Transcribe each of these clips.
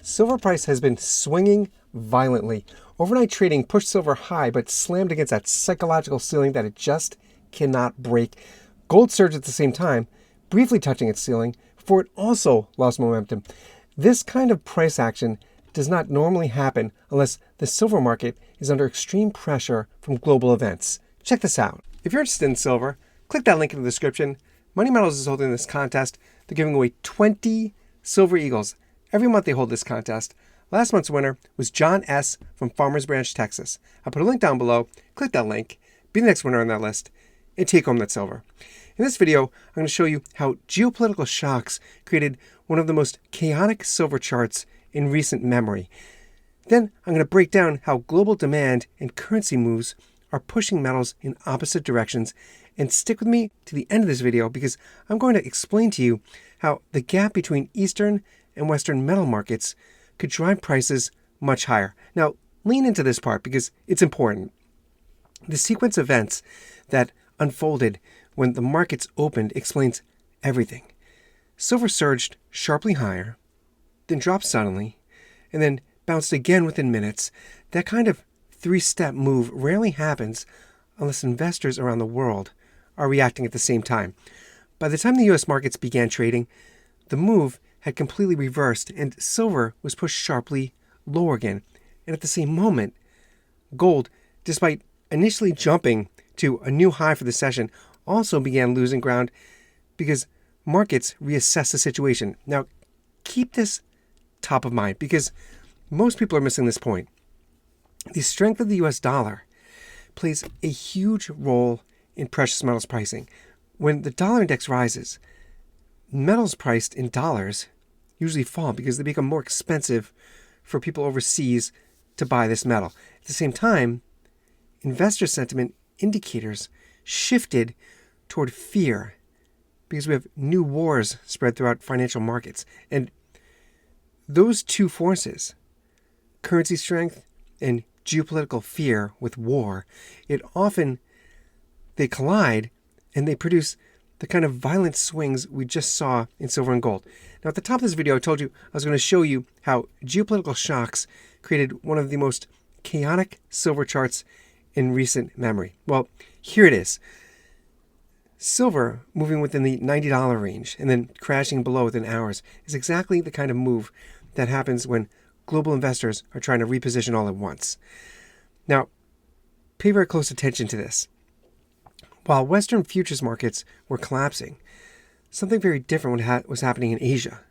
Silver price has been swinging violently. Overnight trading pushed silver high, but slammed against that psychological ceiling that it just cannot break. Gold surged at the same time, briefly touching its ceiling, before it also lost momentum. This kind of price action does not normally happen unless the silver market is under extreme pressure from global events. Check this out. If you're interested in silver, click that link in the description. Money Metals is holding this contest. They're giving away 20 Silver Eagles. Every month they hold this contest. Last month's winner was John S. from Farmers Branch, Texas. I'll put a link down below. Click that link, be the next winner on that list, and take home that silver. In this video, I'm going to show you how geopolitical shocks created one of the most chaotic silver charts in recent memory. Then I'm going to break down how global demand and currency moves are pushing metals in opposite directions. And stick with me to the end of this video because I'm going to explain to you how the gap between Eastern and Western metal markets could drive prices much higher. Now, lean into this part because it's important. The sequence of events that unfolded when the markets opened explains everything. Silver surged sharply higher, then dropped suddenly, and then bounced again within minutes. That kind of three-step move rarely happens unless investors around the world are reacting at the same time. By the time the U.S. markets began trading, the move had completely reversed and silver was pushed sharply lower again. And at the same moment, gold, despite initially jumping to a new high for the session, also began losing ground because markets reassessed the situation. Now, keep this top of mind because most people are missing this point. The strength of the U.S. dollar plays a huge role in precious metals pricing. When the dollar index rises, metals priced in dollars usually fall because they become more expensive for people overseas to buy this metal. At the same time, investor sentiment indicators shifted toward fear because we have new wars spread throughout financial markets. And those two forces, currency strength and geopolitical fear with war, they collide and they produce the kind of violent swings we just saw in silver and gold. Now, at the top of this video, I told you I was going to show you how geopolitical shocks created one of the most chaotic silver charts in recent memory. Well, here it is. Silver moving within the $90 range and then crashing below within hours is exactly the kind of move that happens when global investors are trying to reposition all at once. Now, pay very close attention to this. While Western futures markets were collapsing, something very different was happening in Asia.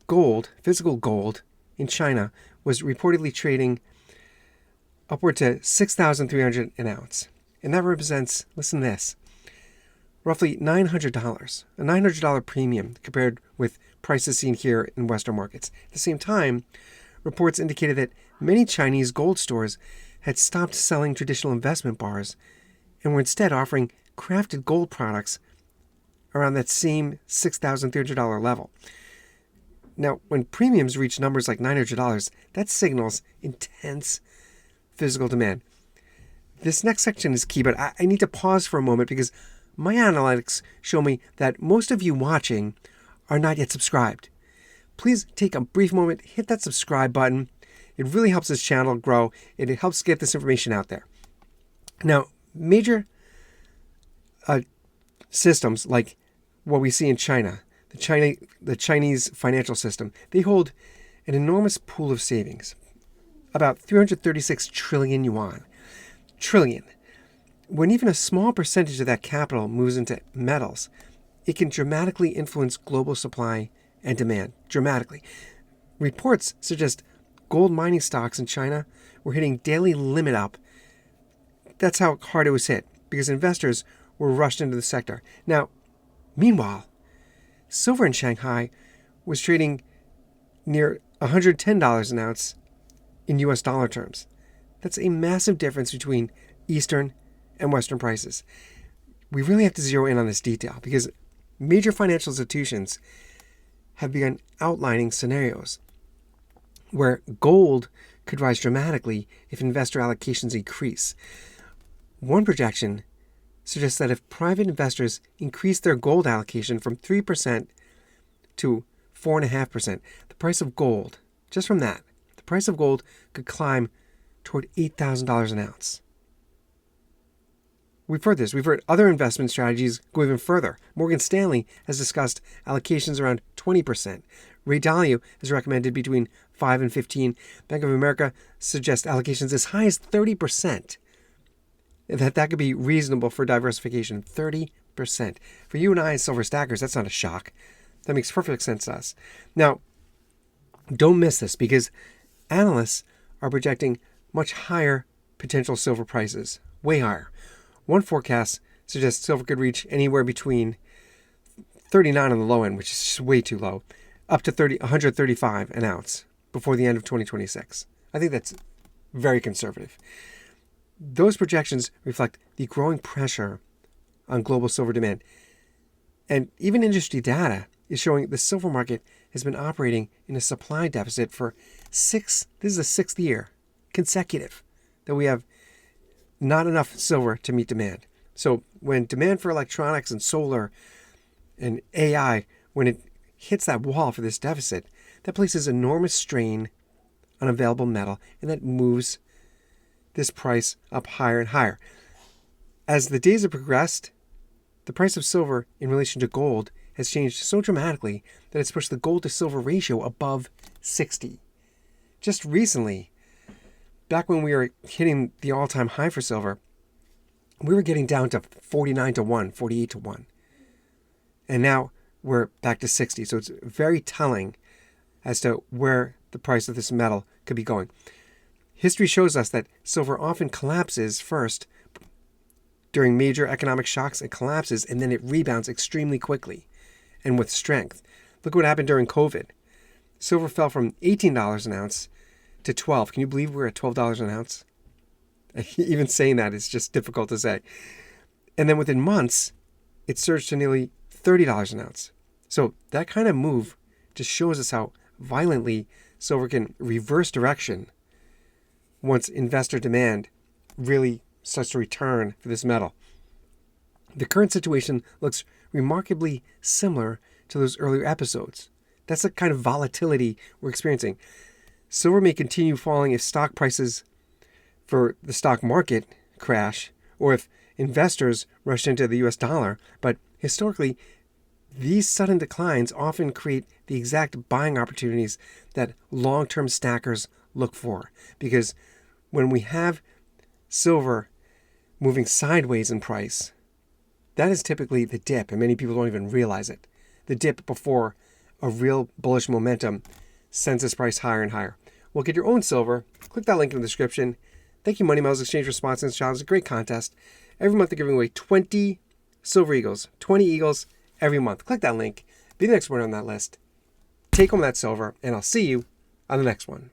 Gold, physical gold, in China was reportedly trading upward to $6,300 an ounce. And that represents, listen to this, roughly $900, a $900 premium compared with prices seen here in Western markets. At the same time, reports indicated that many Chinese gold stores had stopped selling traditional investment bars and were instead offering crafted gold products around that same $6,300 level. Now, when premiums reach numbers like $900, that signals intense physical demand. This next section is key, but I need to pause for a moment because my analytics show me that most of you watching are not yet subscribed. Please take a brief moment, hit that subscribe button. It really helps this channel grow, and it helps get this information out there. Now, major systems like what we see in China, the Chinese financial system, they hold an enormous pool of savings, about 336 trillion yuan. Trillion. When even a small percentage of that capital moves into metals, it can dramatically influence global supply and demand. Dramatically. Reports suggest gold mining stocks in China were hitting daily limit up. That's how hard it was hit, because investors were rushed into the sector. Now, meanwhile, silver in Shanghai was trading near $110 an ounce in US dollar terms. That's a massive difference between Eastern and Western prices. We really have to zero in on this detail because major financial institutions have begun outlining scenarios where gold could rise dramatically if investor allocations increase. One projection suggests that if private investors increase their gold allocation from 3% to 4.5%. The price of gold, just from that, the price of gold could climb toward $8,000 an ounce. We've heard this. We've heard other investment strategies go even further. Morgan Stanley has discussed allocations around 20%. Ray Dalio has recommended between 5 and 15. Bank of America suggests allocations as high as 30%. That could be reasonable for diversification. 30%. For you and I as silver stackers, that's not a shock. That makes perfect sense to us. Now, don't miss this because analysts are projecting much higher potential silver prices, way higher. One forecast suggests silver could reach anywhere between 39 on the low end, which is just way too low, up to 135 an ounce before the end of 2026. I think that's very conservative. Those projections reflect the growing pressure on global silver demand. And even industry data is showing the silver market has been operating in a supply deficit for this is the 6th year consecutive that we have not enough silver to meet demand. So when demand for electronics and solar and AI, when it hits that wall for this deficit, that places enormous strain on available metal, and that moves this price up higher and higher. As the days have progressed, the price of silver in relation to gold has changed so dramatically that it's pushed the gold to silver ratio above 60. Just recently, back when we were hitting the all-time high for silver, we were getting down to 49 to 1, 48 to 1. And now we're back to 60. So it's very telling as to where the price of this metal could be going. History shows us that silver often collapses first during major economic shocks. It collapses and then it rebounds extremely quickly and with strength. Look what happened during COVID. Silver fell from $18 an ounce to 12. Can you believe we're at $12 an ounce? Even saying that is just difficult to say. And then within months, it surged to nearly $30 an ounce. So that kind of move just shows us how violently silver can reverse direction once investor demand really starts to return for this metal. The current situation looks remarkably similar to those earlier episodes. That's the kind of volatility we're experiencing. Silver may continue falling if stock prices for the stock market crash or if investors rush into the US dollar, but historically, these sudden declines often create the exact buying opportunities that long-term stackers look for. Because when we have silver moving sideways in price, that is typically the dip, and many people don't even realize it. The dip before a real bullish momentum sends this price higher and higher. Well, get your own silver. Click that link in the description. Thank you, Money Miles Exchange for sponsoring this challenge. It's a great contest. Every month they're giving away 20 silver eagles, 20 eagles every month. Click that link. Be the next one on that list. Take home that silver, and I'll see you on the next one.